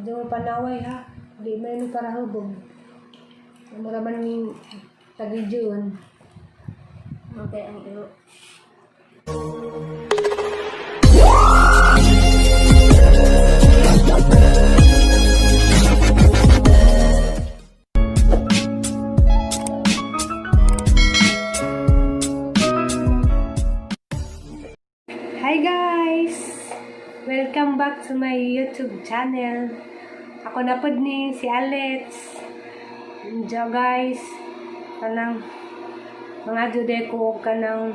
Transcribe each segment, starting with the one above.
Di mo panaway ha. Di may nung para hubog. Maraman ng tagidyo yun. Okay, ang iro. Hi guys! Welcome back to my YouTube channel. Ako na po ni si Alex. Diyo guys, kanang mga jude ko kanang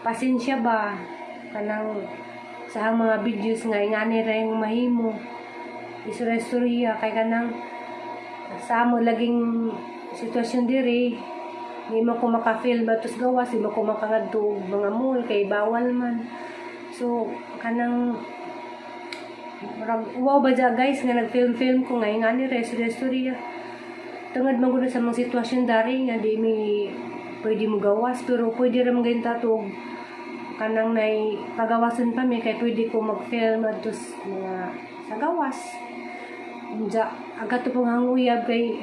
pasensya ba kanang sa mga videos nga ingani rin mahimo istorya kay kanang sa mo laging sitwasyon diri. Hindi mo ko makafilm batos gawas, hindi mo ko makangadto mga mall kay bawal man. So kanang wow ba dya guys nga nagfilm ko nga ingani restorya. Tungod man gud sa mga sitwasyon dari nga di mi pwede mo gawas pero pwede ra man tatog kanang nay pagawasan pa mi kay pwede ko mag-film atos mga sa gawas. Unja aga to pong hanguyab kay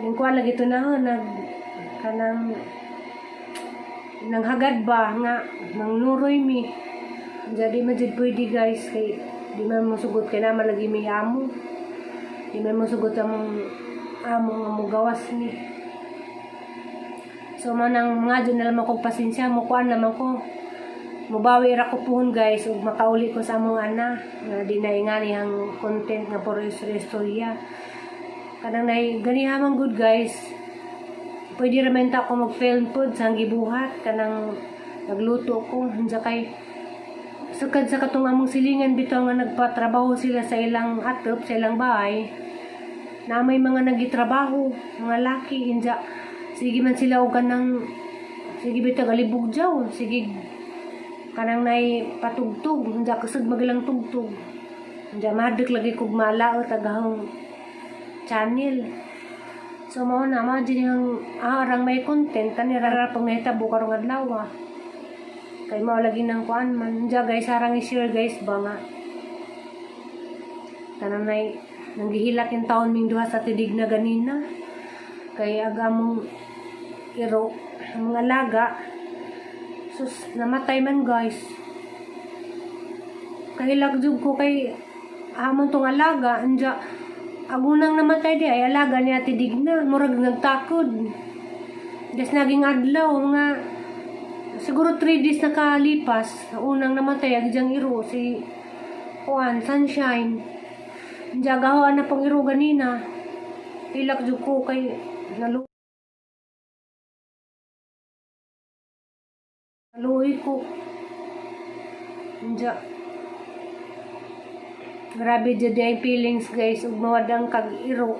lingkuan lagi to na kanang nanghagad ba nga nangnuroy mi. Jadi majud pwede guys kay di man mo sugot kay na malagi mi amo. Di man mo sugot ang amo nga mo gawas ni. So manang mga dyan na lamang kong pasensya mo kuan naman ko. Mubawi ra ko puhon guys ug makauli ko sa among ana nga dinay ang content nga puro istorya. Kanang nay ganihamang good guys. Pwede ra man ta ko mag-film pod sa gibuhat kanang nagluto ko unsa kay sukad sa katong among silingan bitaw nga nagpatrabaho sila sa ilang atop sa ilang bahay na may mga nagitrabaho mga laki inja sige man sila og kanang sige bitaw galibog jaw sige kanang nay patugtog inja kusog magilang tugtog inja madek lagi kog malaot agahong channel. So mao na ma din ang arang may content kanira pang nahitabo karong adlaw. Kay mao lagi nang kuan man ja guys arang i-share guys ba nga. Tanang nay nanggihilak yung taon ming duha sa tidig na ganina. Kay agamong iro ang mga alaga. Sus namatay man guys. Kahilak jud ko kay amon tong alaga anja agunang namatay di ay alaga niya tidig na murag nagtakod des naging adlaw nga siguro 3 days nakalipas unang namatay agjang iro si Juan Sunshine jagaho na pang iro ganina ilak jud ko kay naluhi ko grabe jud ay feelings guys ug mawadang kag iro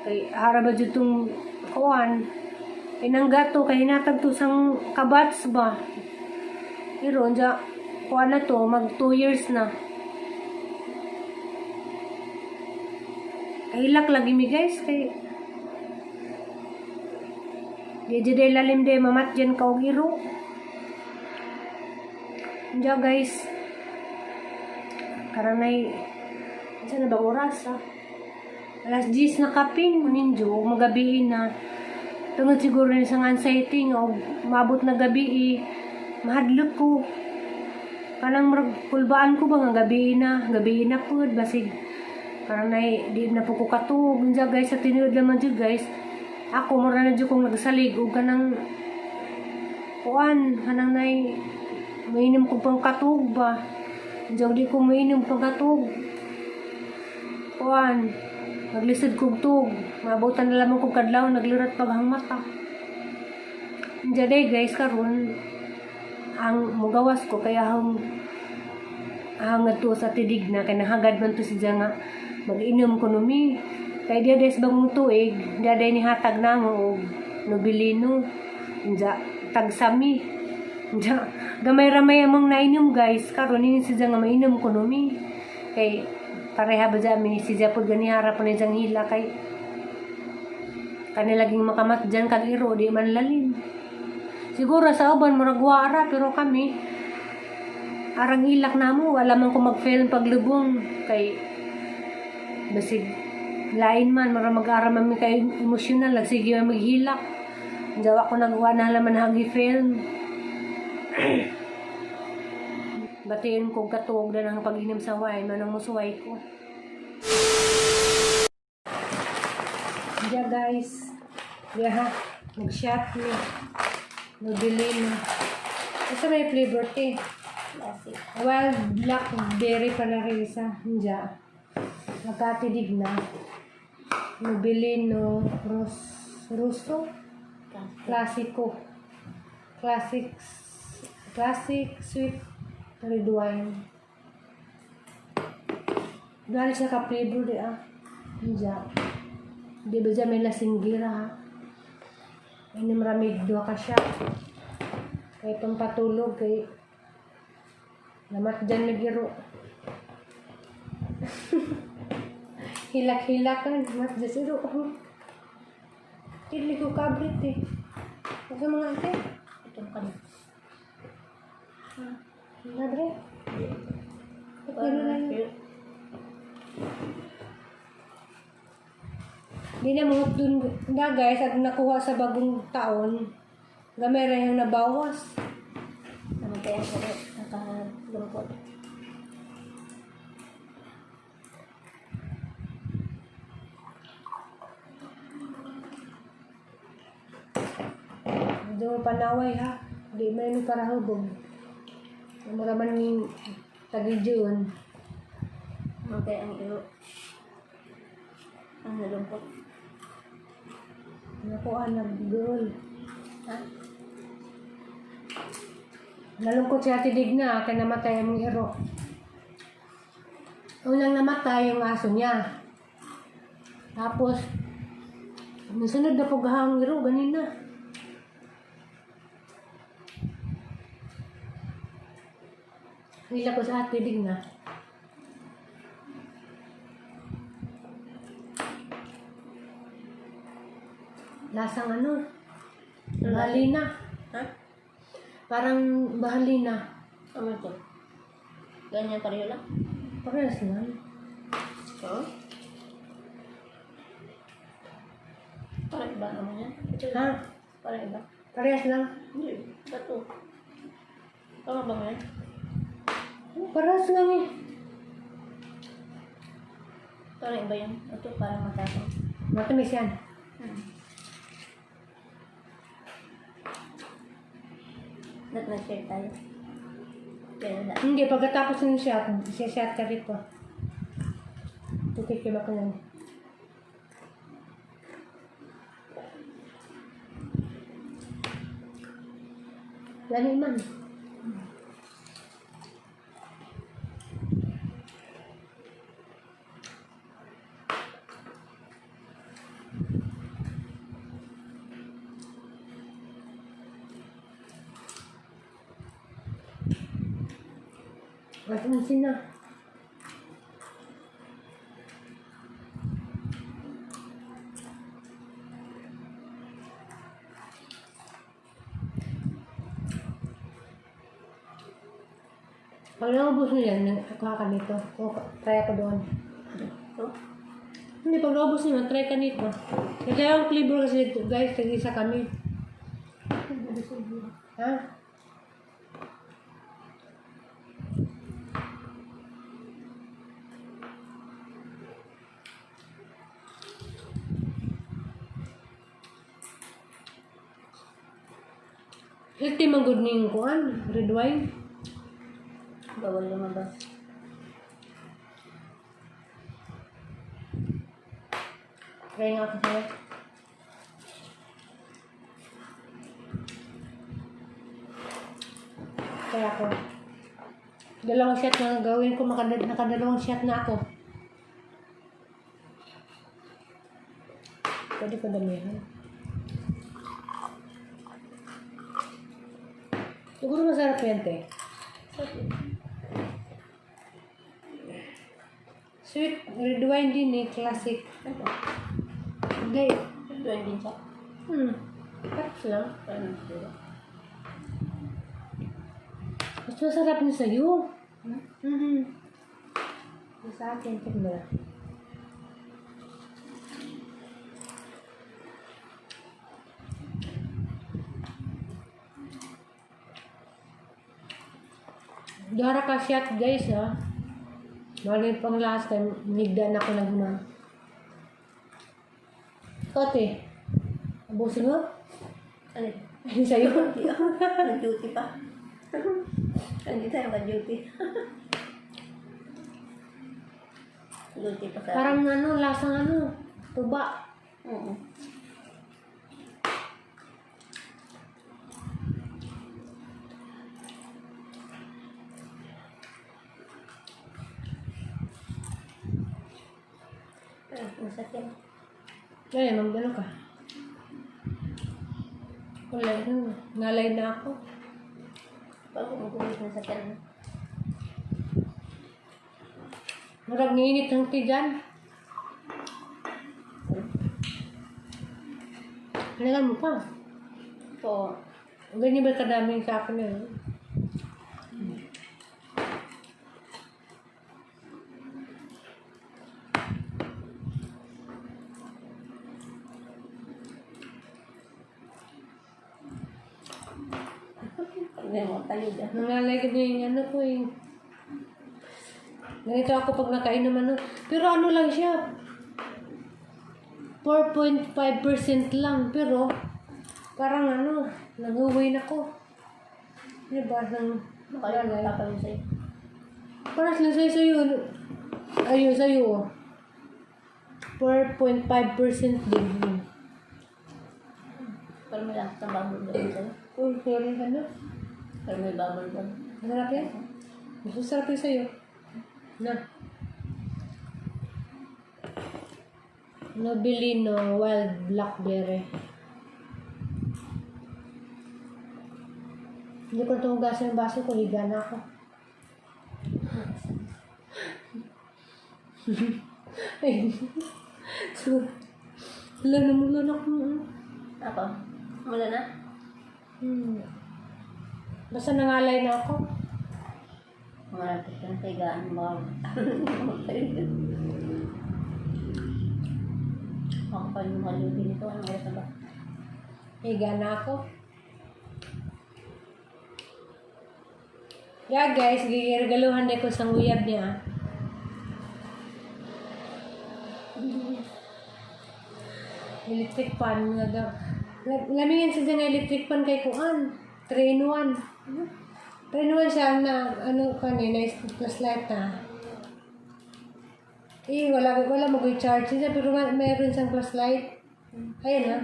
kay haraba jud tong kuan inanggato kay hinatag to sang kabats ba iro ja kuan na to mag 2 years na hilak lagi mi guys kay di jud lalim de mamat jen ka og iro ja guys karanay saan na ba oras alas 10 na kaping ninjo magabi na tungod siguro ni sang anxiety o mabot na gabi mahadlok ko kanang pulbaan ko ba nga gabi na po basig karanay di na po ko katug unja guys sa tinuod naman jud guys ako mura na jud kong nagsalig og kanang kuan kanang nay mainom ko pang katug ba diyaw di ko mainom pagkatog. Kuan, naglisod kog tug. Mabutan na lamang kog kadlaw, naglirat paghang mata. Diya day guys, karon ang mugawas ko, kaya hangad to sa tidig na, kaya nahagad man to siya nga mag-inom ko numi. Kaya diya des bang tuig, diya day nihatag na mo, nobilino, diya tagsami. Diya, gamay-ramay among nainom guys karon ini siya nga mainom ko numi kay pareha ba jami siya pud gani harap ni jang hila kay kanilaging makamat dyan kag iro di man lalim siguro sa uban murag wara pero kami arang hilak namo wala man ko mag-film paglubong kay Basig lain man mara mag-aram man kay emosyonal sige man maghilak. Jawa ko nagawa na laman hagi film. Batiin kong katuog na ng pag-inom sa wine manang musuway ko. Diya guys. Diya ha. Nag-shot ni. Nabili na. Ito may flavor te. Classic. Wild blackberry pala rin isa. Diya. Nagkatidig na. Nabili no Russo. Classico. Classic sweet red wine. Dali siya ka-flavor di ah. Diya. Di ba dyan may lasinggira ha? Ini marami dua ka siya. Kaya pampatulog kay namat dyan nagiro. Hilak-hilakan. Mas dyan siro. Tili ko kabrit eh. Ito mga ate. Itong kanin. Madre. Pero na yun. Di na mo dun na guys at nakuha sa bagong taon. Gamay rin yung nabawas. Namatay ang sarap. Nakalungkot. Hindi mo panaway ha. Di may nung para hubog. Namaraman yung tagidyon. Namatay ang ilo. Ang nalungkot. Nakuha nag-girl. Ha? Nalungkot si Ate Digna kaya namatay ang hero. Unang namatay yung aso niya. Tapos, nasunod na pagahang hero, ganina. Hila ko sa Ate Digna. Lasang ano? Bahalina. Ha? Parang bahalina. Ano ito? Ganyan pareho lang? Parehas lang. Oo? Parang iba naman yan. Ito Ha? parang iba. Parehas lang. Hindi. Bato. Tama ba mo yan? Parehas lang eh. Parang iba yan. Ito parang matapang. Matamis yan. Nag-share tayo. Pero na. Hindi, pagkatapos ng shot, isa-shot ka rito. Tukikim ako yan. Lani man. Masinsin na. Pag naubos mo yan, kuha ka nito. Try ako doon. Ito? Hindi, pag naubos mo yan, try ka nito. Kasi yung flavor kasi dito, guys, tag-isa kami. Ha? Ito yung good ning kuhan, red wine. Bawal lumabas. Try nga ako sa'yo. Kaya ako. Dalawang shot na gawin ko, nakadalawang shot na ako. Pwede ko damihan. Siguro masarap yan, te. Sweet red wine din eh, classic. Ito. Hindi. Ito din siya. Tapos lang. Parang ito. Mas masarap niya sa'yo. Sa akin, tignan mo lang. Dara ka shot guys ha. Bali pang last time, nigda na ko lang na. Kote, abusin mo? Ano? Ay, sa'yo. Nag-duty pa. Hindi tayo mag-duty. Duty pa sa... Parang ano, lasang ano, tuba. Oo. Ay, masakit. Ay, magdano ka. Wala, nalay na ako. Bago magulit na sa tiyan. Marag niinit ng tigan. Halagan mo pa. Po. Ganyan ba kadaming sa akin yun? Hindi mo tayo dyan. Nangalay ko na yung ano ko eh. Ganito ako pag nakainom ano. Pero ano lang siya. 4.5% lang. Pero parang ano, nag-uwi na ko. Diba? Makalimutan pa kami sa'yo. Parang lang sa'yo. Ayun, sa'yo. 4.5% din. Pero may lakas ng bubble doon sa'yo. Uy, sorry ka na. Pero may bubble doon. Masarap yan. Masarap yan sa'yo. Na. Nobilino wild blackberry. Hindi ko tumugasan yung baso ko, higa na ako. Ay. Wala na mula na ako. Ako? Mula na? Basta nangalay na ako. Malapit ng tigaan mo. Ako pa yung malubi nito. Anong oras na ba? Higa na ako. Yeah guys, giregaluhan na ko sa uyab niya. Electric fan nga daw. Lamingan siya ng electric fan kay Kuan. 3-in-1. 3-in-1 siya na ano kanina flashlight na. Wala mag-charge siya pero mayroon siyang flashlight. Ayan na.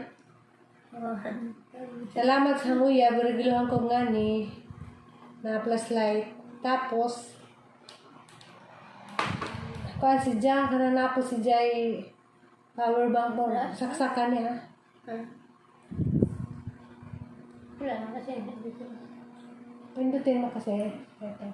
Salamat sa uyab, giregaluhan ko nga ni na flashlight. Tapos kuan si Jai, kana na po si Jai power bank mo. Saksakan niya. Wala na kasi. Dito. Pindutin mo kasi. Ito.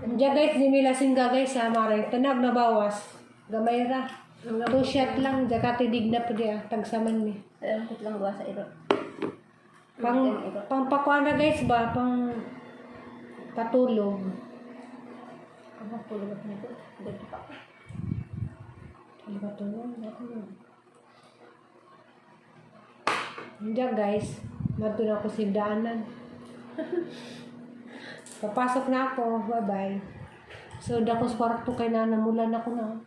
Diyan guys, di may lasing ka guys ha, maray. Tanag na bawas. Gamay ra. 2 shot lang, diyan katidig na po diya. Tagsaman ni. Alam ko lang gawa sa iro. Pang pakuan na guys ba? Pang patulog. Ako tulog ako nito. Dito pa. Patulog. Diyan guys, mato na ako sa daanan. Papasok na ako. Bye-bye. So, dako sa kwarto kay na namulan ako na.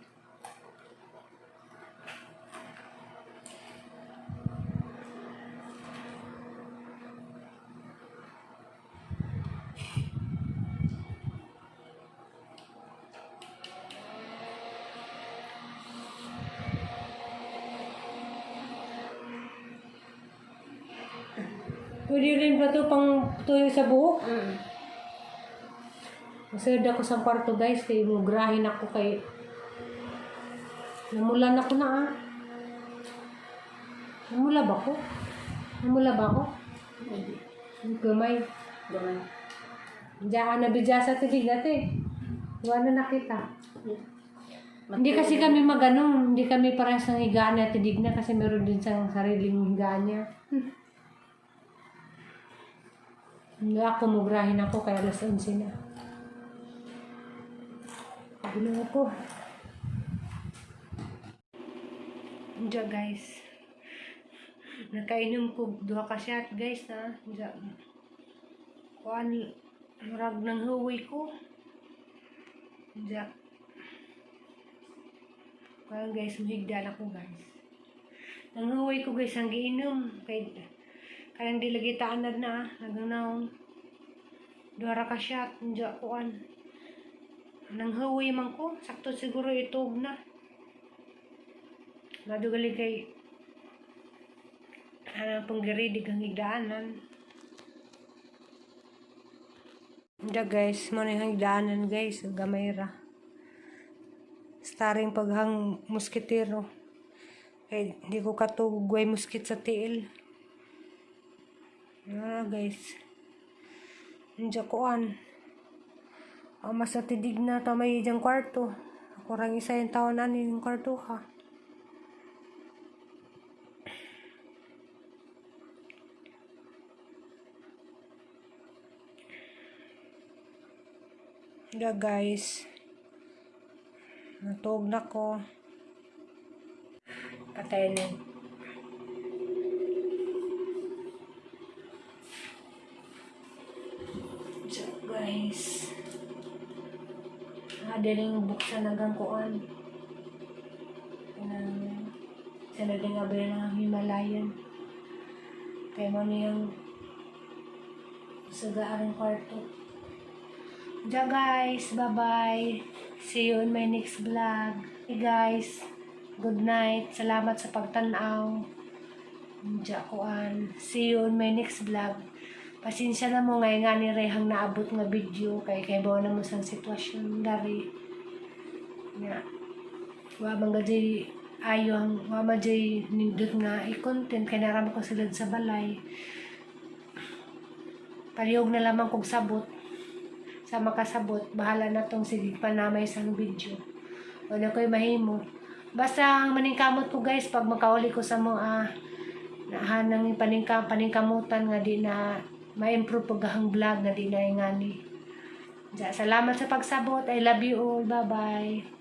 Pwede rin ba ito pang tuyo sa buhok? Masayad ako sa kwarto guys, kaya mugrahin ako kay... Namulan ako na ah. Namula ba ko? Namula ba ako? Hindi. Gamay. Gamay. Diyan na bidya sa tibig natin. Wala na nakita. Hindi kasi kami magano, hindi kami parehas ng higaan na tidig na kasi meron din siyang sariling higaan niya. Hindi ako mugrahin ako kaya alas 11 na. Ginawa ko. Diyan guys. Nakainom ko 2 ka shot guys na. Kuan murag nang huwi ko. Kuan guys, mahigda na ko guys. Nang huwi ko guys ang giinom kay kanang di lagi taanad na nagnaon. 2 ka shot kuan. Nang huwi man ko, sakto siguro itog na. Madugali kay panggiridig ang higdaanan. Guys, mo na yung higdaanan guys, gamay ra. Staring paghang muskitero. Kay di ko katugway muskit sa tiil. Guys. Nandiyan kuan. Mas natidig na tamay diyang kwarto. Ako rang isa yung taon na yung kwarto ha. Guys. Natog na ko. Patay na. Guys. Diling buksan hanggang kuan. Sa naging abay ng Himalayan. Kaya mo niyang sagaan kwarto. Guys, bye-bye. See you in my next vlog. Hey guys, good night. Salamat sa pagtanaw. Kuan. See you in my next vlog. Pasensya na mo ngay nga ni Rehang naabot nga video kay bawa na mo sang sitwasyon dari. Nga. Wa man gadi ayong wa man jay nindot nga i-content kay naram ko sila sa balay. Palihog na lamang kog sabot. Sa makasabot, bahala na tong sige panamay sang video. Wala ko'y mahimo. Basta ang maningkamot ko guys pag makauli ko sa mga nahanang paningkamutan nga di na ma-improve paghang vlog na di na ingani. Salamat sa pagsabot. I love you all. Bye-bye.